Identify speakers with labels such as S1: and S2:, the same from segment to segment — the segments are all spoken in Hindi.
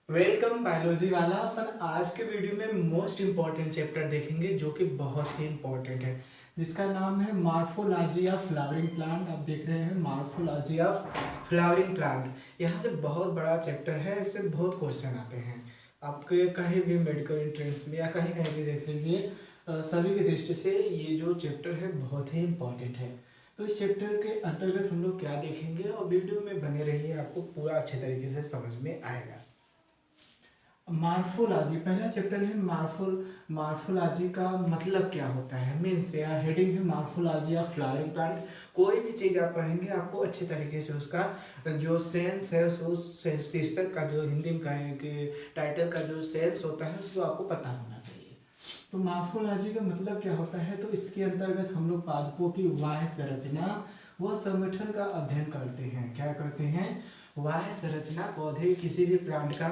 S1: वेलकम बायोलॉजी वाला। अपन आज के वीडियो में मोस्ट इम्पॉर्टेंट चैप्टर देखेंगे जो कि बहुत ही इम्पॉर्टेंट है, जिसका नाम है मार्फोलॉजी ऑफ फ्लावरिंग प्लांट। आप देख रहे हैं मार्फोलॉजी ऑफ फ्लावरिंग प्लांट। यहाँ से बहुत बड़ा चैप्टर है, इससे बहुत क्वेश्चन आते हैं आपके कहीं भी मेडिकल एंट्रेंस में या कहीं कहीं भी देख लीजिए। सभी की दृष्टि से ये जो चैप्टर है बहुत ही इम्पॉर्टेंट है। तो इस चैप्टर के अंतर्गत हम लोग क्या देखेंगे और वीडियो में बने रहिए, आपको पूरा अच्छे तरीके से समझ में आएगा। मार्फोलॉजी पहला चैप्टर है। मार्फोलॉजी का मतलब क्या होता है, मीन्स या हेडिंग है मार्फोलॉजी ऑफ फ्लावरिंग प्लांट। कोई भी चीज़ आप पढ़ेंगे आपको अच्छे तरीके से उसका जो सेंस है, उस शीर्षक का जो हिंदी में कहें कि टाइटल का जो सेंस होता है उसको आपको पता होना चाहिए। तो मार्फोलॉजी का मतलब क्या होता है, तो इसके अंतर्गत हम लोग पादपों की बाह्य संरचना व संगठन का अध्ययन करते हैं। क्या करते हैं? बाह्य संरचना, पौधे किसी भी प्लांट का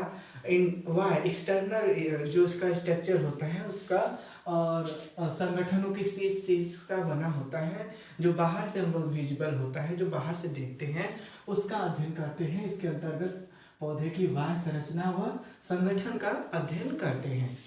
S1: वह एक्सटर्नल जो उसका स्ट्रक्चर होता है उसका, और संगठनों किस चीज़ का बना होता है, जो बाहर से हम लोग विजिबल होता है, जो बाहर से देखते हैं उसका अध्ययन करते हैं। इसके अंतर्गत पौधे की बाह्य संरचना व संगठन का अध्ययन करते हैं।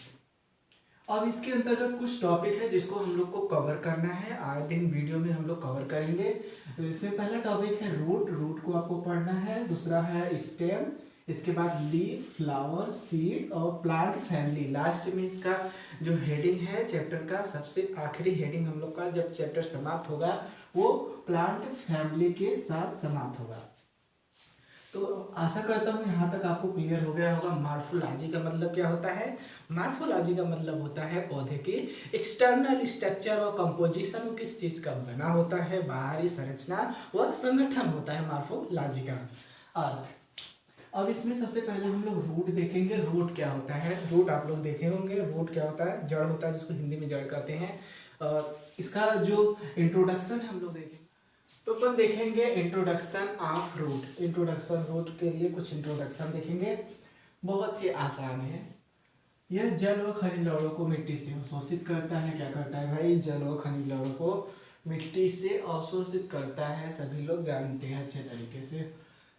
S1: अब इसके अंतर्गत कुछ टॉपिक है जिसको हम लोग को कवर करना है, आज दिन वीडियो में हम लोग कवर करेंगे। तो इसमें पहला टॉपिक है रूट। रूट को आपको पढ़ना है। दूसरा है स्टेम, इसके बाद लीफ, फ्लावर, सीड और प्लांट फैमिली। लास्ट में इसका जो हेडिंग है चैप्टर का, सबसे आखिरी हेडिंग हम लोग का जब चैप्टर समाप्त होगा वो प्लांट फैमिली के साथ समाप्त होगा। तो आशा करता हूँ यहाँ तक आपको क्लियर हो गया होगा। मार्फोलॉजी का मतलब क्या होता है? मार्फोलॉजी का मतलब होता है पौधे की एक्सटर्नल स्ट्रक्चर और कंपोजिशन, किस चीज़ का बना होता है, बाहरी संरचना व संगठन होता है मार्फोलॉजी का अर्थ। अब इसमें सबसे पहले हम लोग रूट देखेंगे। रूट क्या होता है? रूट आप लोग देखे होंगे, रूट क्या होता है? जड़ होता है, जिसको हिंदी में जड़ कहते हैं। और इसका जो इंट्रोडक्शन हम लोग देखेंगे, तो अपन देखेंगे introduction of root. Introduction root के लिए कुछ इंट्रोडक्शन देखेंगे, बहुत ही आसान है। यह जल व खनिज लवणों को मिट्टी से अवशोषित करता है। क्या करता है भाई? जल व खनिज लवणों को मिट्टी से अवशोषित करता है, सभी लोग जानते हैं अच्छे तरीके से।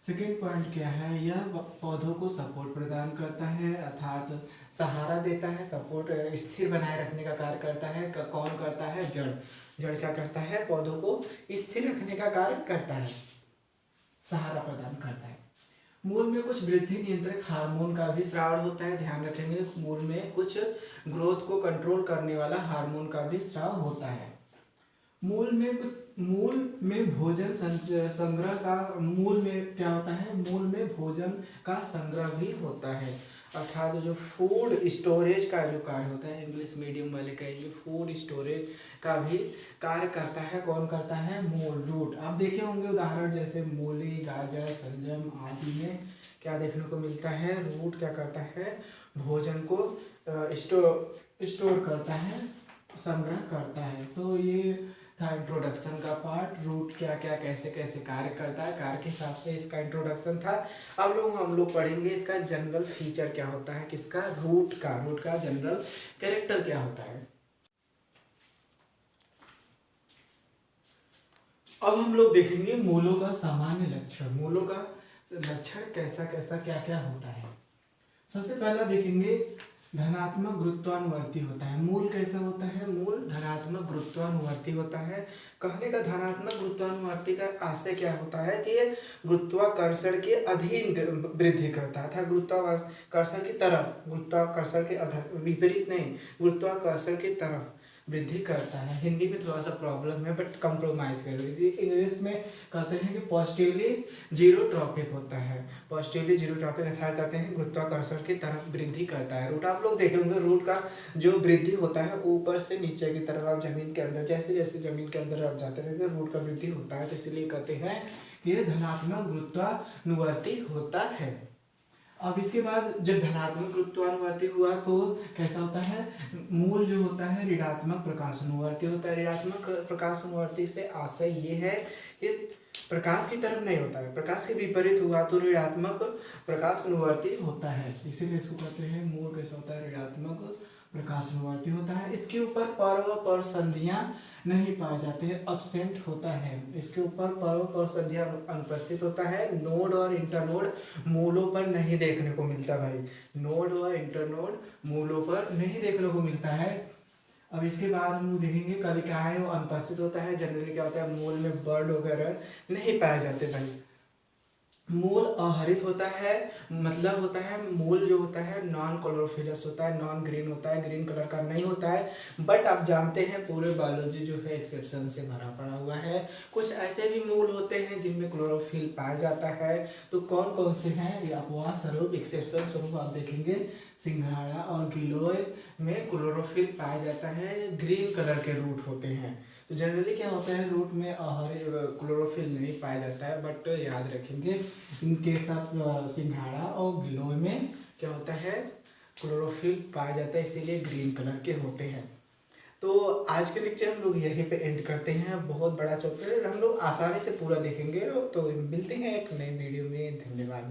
S1: सेकेंड पॉइंट क्या है? यह पौधों को सपोर्ट प्रदान करता है, अर्थात सहारा देता है, सपोर्ट स्थिर बनाए रखने का कार्य करता है। कौन करता है? जड़। जड़ क्या करता है? पौधों को स्थिर रखने का कार्य करता है, सहारा प्रदान करता है। मूल में कुछ वृद्धि नियंत्रक हार्मोन का भी स्राव होता है, ध्यान रखेंगे। मूल में कुछ ग्रोथ को कंट्रोल करने वाला हार्मोन का भी स्राव होता है। मूल में भोजन संग्रह का, मूल में क्या होता है? मूल में भोजन का संग्रह भी होता है, अर्थात जो फूड स्टोरेज का जो कार्य होता है, इंग्लिश मीडियम वाले कहेंगे फूड स्टोरेज का भी कार्य करता है। कौन करता है? मूल, रूट। आप देखे होंगे उदाहरण जैसे मूली, गाजर, शलजम आदि में क्या देखने को मिलता है? रूट क्या करता है? भोजन को स्टोर करता है, संग्रह करता है। तो ये था इंट्रोडक्शन का पार्ट। रूट क्या क्या कैसे कैसे कार्य करता है, कार्य के हिसाब से इसका इंट्रोडक्शन था। अब हम लोग पढ़ेंगे इसका जनरल फीचर क्या होता है, किसका? रूट का। रूट का जनरल कैरेक्टर क्या होता है। अब हम लोग देखेंगे मूलों का सामान्य लक्षण। मूलों का लक्षण कैसा कैसा क्या क्या होता है। सबसे पहला देखेंगे धनात्मक गुरुत्वानुवर्ती होता है। मूल कैसा होता है? मूल धनात्मक गुरुत्वानुवर्ती होता है। कहने का धनात्मक गुरुत्वानुवर्ती का आशय क्या होता है कि ये गुरुत्वाकर्षण के अधीन वृद्धि करता है, अर्थात गुरुत्वाकर्षण की तरफ, गुरुत्वाकर्षण के विपरीत नहीं, गुरुत्वाकर्षण की तरफ वृद्धि करता है। हिंदी में थोड़ा सा प्रॉब्लम है बट कंप्रोमाइज कर लीजिए। इंग्लिश में कहते हैं कि पॉजिटिवली जीरोट्रॉपिक होता है। पॉजिटिवली जीरोट्रॉपिक अर्थात कहते हैं गुरुत्वाकर्षण की तरफ वृद्धि करता है। रूट आप लोग देखे होंगे, रूट का जो वृद्धि होता है ऊपर से नीचे की तरफ, आप जमीन के अंदर जैसे जैसे जमीन के अंदर आप जाते रहेंगे रूट का वृद्धि होता है। तो इसलिए कहते हैं कि यह धनात्मक गुरुत्वानुवर्ती होता है। अब इसके बाद जब धनात्मक गुरुत्वानुवर्ती हुआ तो कैसा होता है? मूल जो होता है ऋणात्मक प्रकाशानुवर्ती होता है। ऋणात्मक प्रकाशानुवर्ती से आशय ये है कि प्रकाश की तरफ नहीं होता है, प्रकाश के विपरीत हुआ तो ऋणात्मक प्रकाशानुवर्ती होता है, इसीलिए इसको कहते हैं। मूल कैसा होता है? ऋणात्मक प्रकाशनुवर्ती होता है। इसके ऊपर पर्व पर संधियां नहीं पाए जाते हैं, absent होता है। इसके ऊपर पर्व पर संधियां अनुपस्थित होता है। नोड और इंटरनोड मूलों पर नहीं देखने को मिलता भाई, नोड और इंटरनोड मूलों पर नहीं देखने को मिलता है। अब इसके बाद हम लोग देखेंगे कलिकाएं वो अनुपस्थित होता है। जनरली क्या होता है, मूल में बर्ड वगैरह नहीं पाए जाते भाई। मूल अहरित होता है, मतलब होता है मूल जो होता है नॉन क्लोरोफिलस होता है, नॉन ग्रीन होता है, ग्रीन कलर का नहीं होता है। बट आप जानते हैं पूरे बायोलॉजी जो है एक्सेप्शन से भरा पड़ा हुआ है। कुछ ऐसे भी मूल होते हैं जिनमें क्लोरोफिल पाया जाता है। तो कौन कौन से हैं ये अपवाद स्वरूप, एक्सेप्शन स्वरूप आप देखेंगे। सिंघाड़ा और गिलोय में क्लोरोफिल पाया जाता है, ग्रीन कलर के रूट होते हैं। तो जनरली क्या होता है, रूट में क्लोरोफिल नहीं पाया जाता है। बट याद रखेंगे इनके साथ सिंघाड़ा और गिलोय में क्या होता है, क्लोरोफिल पाया जाता है, इसीलिए ग्रीन कलर के होते हैं। तो आज के लेक्चर हम लोग यहीं पे एंड करते हैं। बहुत बड़ा चैप्टर है, हम लोग आसानी से पूरा देखेंगे। तो मिलते हैं एक नई वीडियो में। धन्यवाद।